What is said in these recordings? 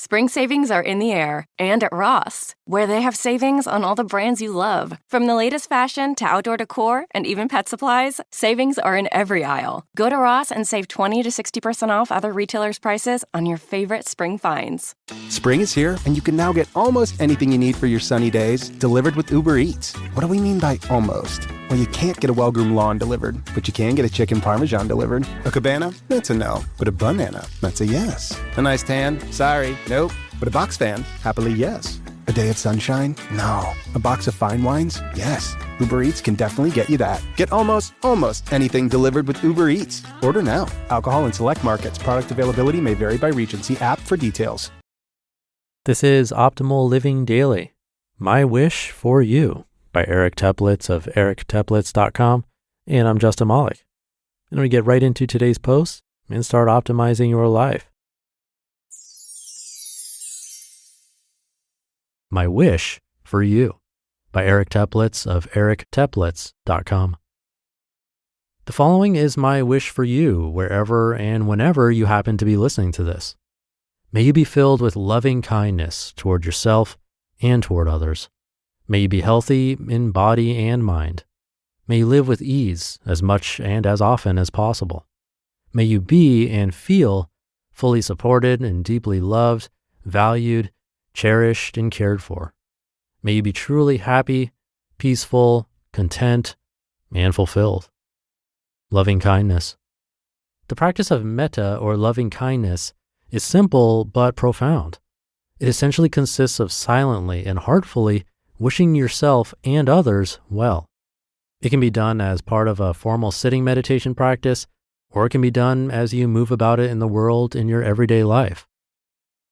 Spring savings are in the air and at Ross, where they have savings on all the brands you love. From the latest fashion to outdoor decor and even pet supplies, savings are in every aisle. Go to Ross and save 20 to 60% off other retailers' prices on your favorite spring finds. Spring is here, and you can now get almost anything you need for your sunny days delivered with Uber Eats. What do we mean by almost? Well, you can't get a well-groomed lawn delivered, but you can get a chicken parmesan delivered. A cabana? That's a no. But a banana? That's a yes. A nice tan? Sorry, nope. But a box fan? Happily, yes. A day of sunshine? No. A box of fine wines? Yes. Uber Eats can definitely get you that. Get almost anything delivered with Uber Eats. Order now. Alcohol in select markets. Product availability may vary by region. See app for details. This is Optimal Living Daily, My Wish for You by Eric Teplitz of ericteplitz.com, and I'm Justin Malik. And we get right into today's post and start optimizing your life. My Wish for You by Eric Teplitz of ericteplitz.com. The following is my wish for you wherever and whenever you happen to be listening to this. May you be filled with loving kindness toward yourself and toward others. May you be healthy in body and mind. May you live with ease as much and as often as possible. May you be and feel fully supported and deeply loved, valued, cherished, and cared for. May you be truly happy, peaceful, content, and fulfilled. Loving kindness. The practice of metta or loving kindness is simple but profound. It essentially consists of silently and heartfully wishing yourself and others well. It can be done as part of a formal sitting meditation practice, or it can be done as you move about it in the world in your everyday life.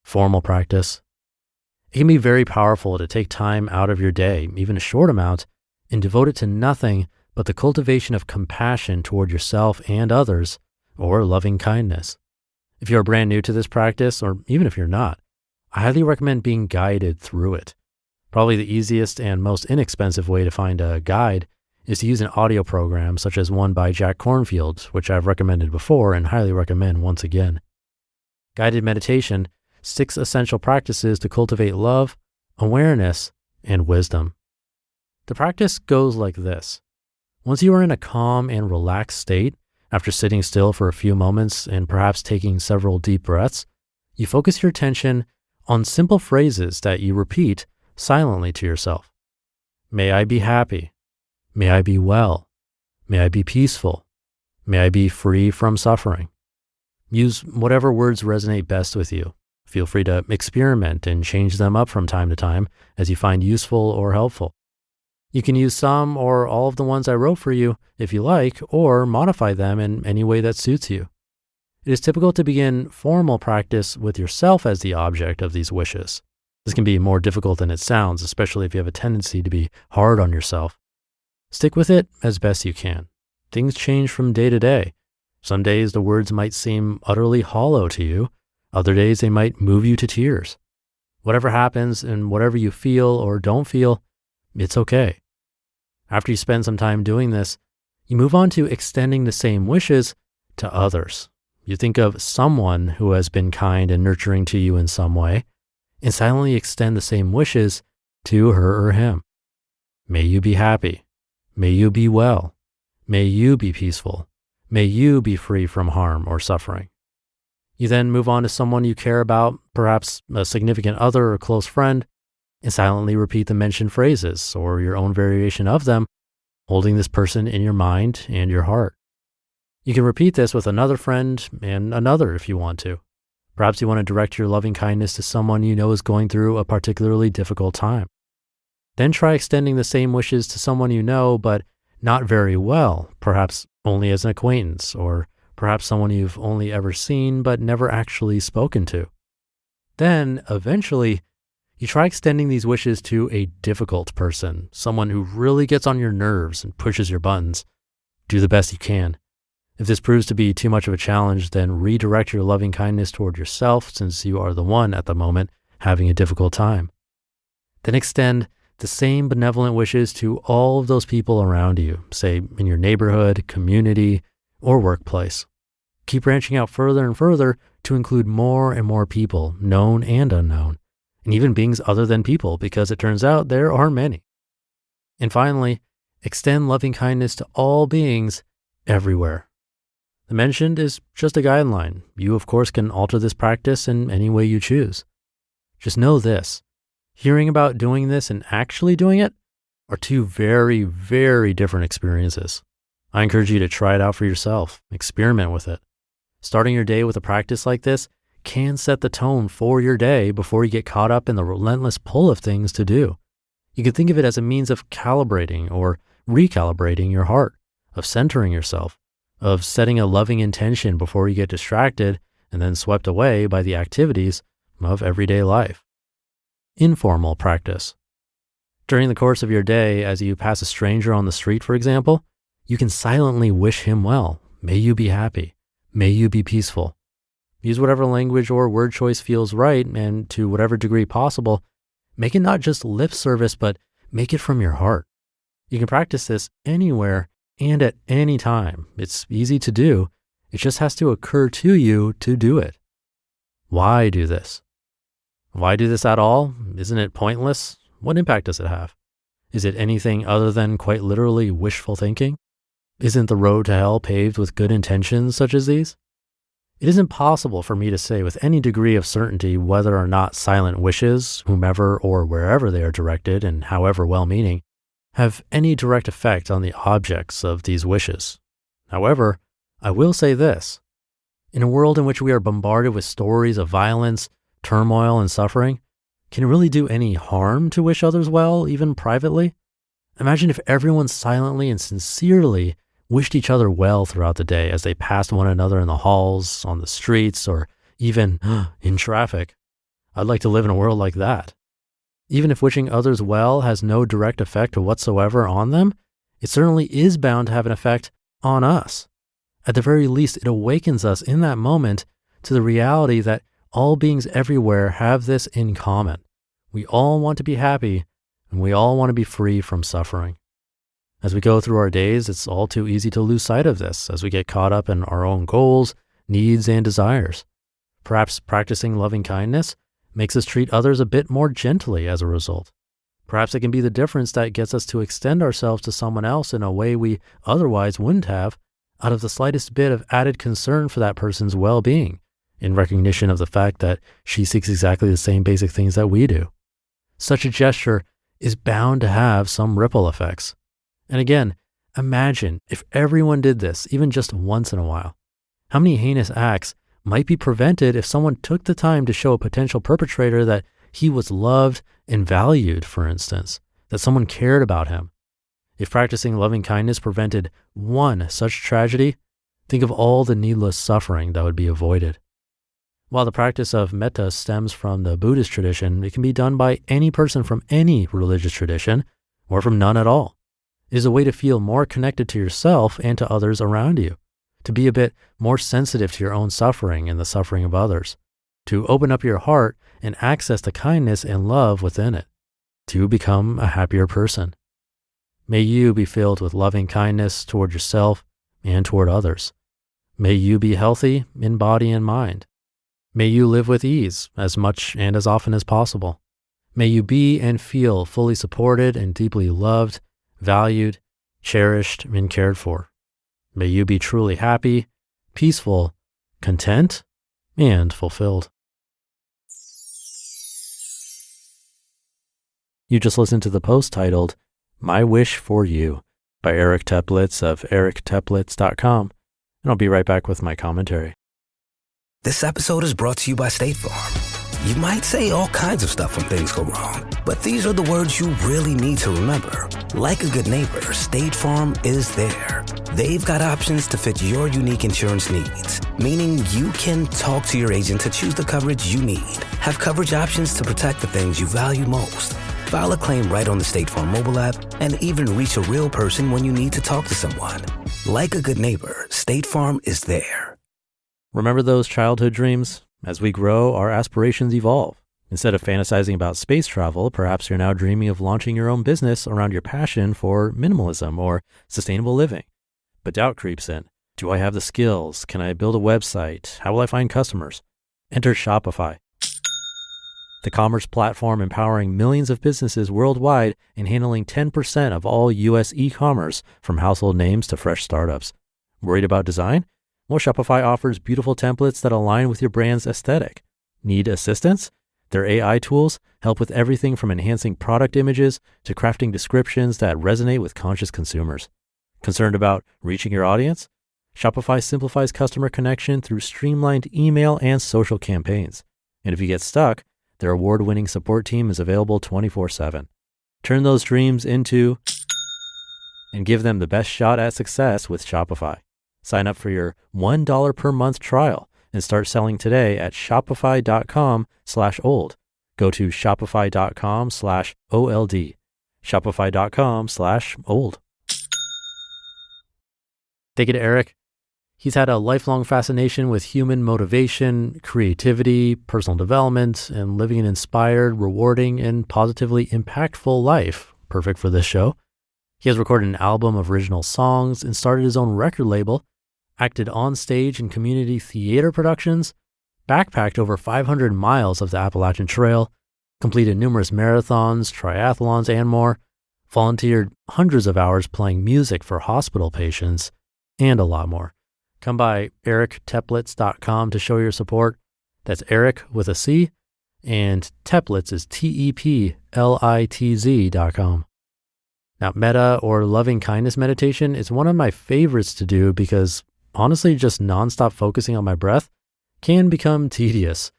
Formal practice. It can be very powerful to take time out of your day, even a short amount, and devote it to nothing but the cultivation of compassion toward yourself and others, or loving kindness. If you're brand new to this practice, or even if you're not, I highly recommend being guided through it. Probably the easiest and most inexpensive way to find a guide is to use an audio program such as one by Jack Kornfield, which I've recommended before and highly recommend once again. Guided meditation, 6 essential practices to cultivate love, awareness, and wisdom. The practice goes like this. Once you are in a calm and relaxed state, after sitting still for a few moments and perhaps taking several deep breaths, you focus your attention on simple phrases that you repeat silently to yourself. May I be happy. May I be well. May I be peaceful. May I be free from suffering. Use whatever words resonate best with you. Feel free to experiment and change them up from time to time as you find useful or helpful. You can use some or all of the ones I wrote for you if you like, or modify them in any way that suits you. It is typical to begin formal practice with yourself as the object of these wishes. This can be more difficult than it sounds, especially if you have a tendency to be hard on yourself. Stick with it as best you can. Things change from day to day. Some days the words might seem utterly hollow to you. Other days they might move you to tears. Whatever happens and whatever you feel or don't feel, it's okay. After you spend some time doing this, you move on to extending the same wishes to others. You think of someone who has been kind and nurturing to you in some way, and silently extend the same wishes to her or him. May you be happy. May you be well. May you be peaceful. May you be free from harm or suffering. You then move on to someone you care about, perhaps a significant other or close friend, and silently repeat the mentioned phrases or your own variation of them, holding this person in your mind and your heart. You can repeat this with another friend and another if you want to. Perhaps you want to direct your loving kindness to someone you know is going through a particularly difficult time. Then try extending the same wishes to someone you know, but not very well, perhaps only as an acquaintance, or perhaps someone you've only ever seen but never actually spoken to. Then, eventually, you try extending these wishes to a difficult person, someone who really gets on your nerves and pushes your buttons. Do the best you can. If this proves to be too much of a challenge, then redirect your loving kindness toward yourself, since you are the one at the moment having a difficult time. Then extend the same benevolent wishes to all of those people around you, say in your neighborhood, community, or workplace. Keep branching out further and further to include more and more people, known and unknown, and even beings other than people, because it turns out there are many. And finally, extend loving kindness to all beings everywhere. The mentioned is just a guideline. You, of course, can alter this practice in any way you choose. Just know this: hearing about doing this and actually doing it are two very, very different experiences. I encourage you to try it out for yourself, experiment with it. Starting your day with a practice like this can set the tone for your day before you get caught up in the relentless pull of things to do. You can think of it as a means of calibrating or recalibrating your heart, of centering yourself, of setting a loving intention before you get distracted and then swept away by the activities of everyday life. Informal practice. During the course of your day, as you pass a stranger on the street, for example, you can silently wish him well. May you be happy. May you be peaceful. Use whatever language or word choice feels right, and to whatever degree possible, make it not just lip service, but make it from your heart. You can practice this anywhere and at any time. It's easy to do. It just has to occur to you to do it. Why do this? Why do this at all? Isn't it pointless? What impact does it have? Is it anything other than quite literally wishful thinking? Isn't the road to hell paved with good intentions such as these? It isn't possible for me to say with any degree of certainty whether or not silent wishes, whomever or wherever they are directed and however well-meaning, have any direct effect on the objects of these wishes. However, I will say this: in a world in which we are bombarded with stories of violence, turmoil, and suffering, can it really do any harm to wish others well, even privately? Imagine if everyone silently and sincerely wished each other well throughout the day as they passed one another in the halls, on the streets, or even in traffic. I'd like to live in a world like that. Even if wishing others well has no direct effect whatsoever on them, it certainly is bound to have an effect on us. At the very least, it awakens us in that moment to the reality that all beings everywhere have this in common. We all want to be happy, and we all want to be free from suffering. As we go through our days, it's all too easy to lose sight of this as we get caught up in our own goals, needs, and desires. Perhaps practicing loving kindness makes us treat others a bit more gently as a result. Perhaps it can be the difference that gets us to extend ourselves to someone else in a way we otherwise wouldn't have, out of the slightest bit of added concern for that person's well-being, in recognition of the fact that she seeks exactly the same basic things that we do. Such a gesture is bound to have some ripple effects. And again, imagine if everyone did this, even just once in a while. How many heinous acts might be prevented if someone took the time to show a potential perpetrator that he was loved and valued, for instance, that someone cared about him? If practicing loving kindness prevented one such tragedy, think of all the needless suffering that would be avoided. While the practice of metta stems from the Buddhist tradition, it can be done by any person from any religious tradition or from none at all. It is a way to feel more connected to yourself and to others around you, to be a bit more sensitive to your own suffering and the suffering of others, to open up your heart and access the kindness and love within it, to become a happier person. May you be filled with loving kindness toward yourself and toward others. May you be healthy in body and mind. May you live with ease as much and as often as possible. May you be and feel fully supported and deeply loved, valued, cherished, and cared for. May you be truly happy, peaceful, content, and fulfilled. You just listened to the post titled, My Wish for You by Eric Teplitz of ericteplitz.com, and I'll be right back with my commentary. This episode is brought to you by State Farm. You might say all kinds of stuff when things go wrong, but these are the words you really need to remember. Like a good neighbor, State Farm is there. They've got options to fit your unique insurance needs, meaning you can talk to your agent to choose the coverage you need, have coverage options to protect the things you value most, file a claim right on the State Farm mobile app, and even reach a real person when you need to talk to someone. Like a good neighbor, State Farm is there. Remember those childhood dreams? As we grow, our aspirations evolve. Instead of fantasizing about space travel, perhaps you're now dreaming of launching your own business around your passion for minimalism or sustainable living. But doubt creeps in. Do I have the skills? Can I build a website? How will I find customers? Enter Shopify, the commerce platform empowering millions of businesses worldwide and handling 10% of all U.S. e-commerce, from household names to fresh startups. Worried about design? Well, Shopify offers beautiful templates that align with your brand's aesthetic. Need assistance? Their AI tools help with everything from enhancing product images to crafting descriptions that resonate with conscious consumers. Concerned about reaching your audience? Shopify simplifies customer connection through streamlined email and social campaigns. And if you get stuck, their award-winning support team is available 24/7. Turn those dreams into and give them the best shot at success with Shopify. Sign up for your $1 per month trial and start selling today at shopify.com/old. Go to shopify.com/OLD. Shopify.com/old. Take it to Eric. He's had a lifelong fascination with human motivation, creativity, personal development, and living an inspired, rewarding, and positively impactful life. Perfect for this show. He has recorded an album of original songs and started his own record label, acted on stage in community theater productions, backpacked over 500 miles of the Appalachian Trail, completed numerous marathons, triathlons, and more, volunteered hundreds of hours playing music for hospital patients, and a lot more. Come by ericteplitz.com to show your support. That's Eric with a C, and Teplitz is TEPLITZ.com. Now, metta or loving kindness meditation is one of my favorites to do because honestly, just nonstop focusing on my breath can become tedious.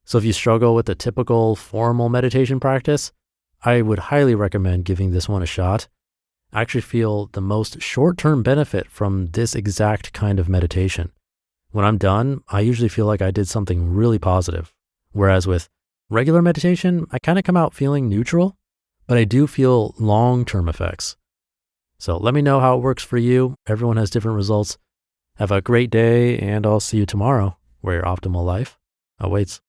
So if you struggle with the typical formal meditation practice, I would highly recommend giving this one a shot. I actually feel the most short-term benefit from this exact kind of meditation. When I'm done, I usually feel like I did something really positive. Whereas with regular meditation, I kind of come out feeling neutral, but I do feel long-term effects. So let me know how it works for you. Everyone has different results. Have a great day, and I'll see you tomorrow, where your optimal life awaits.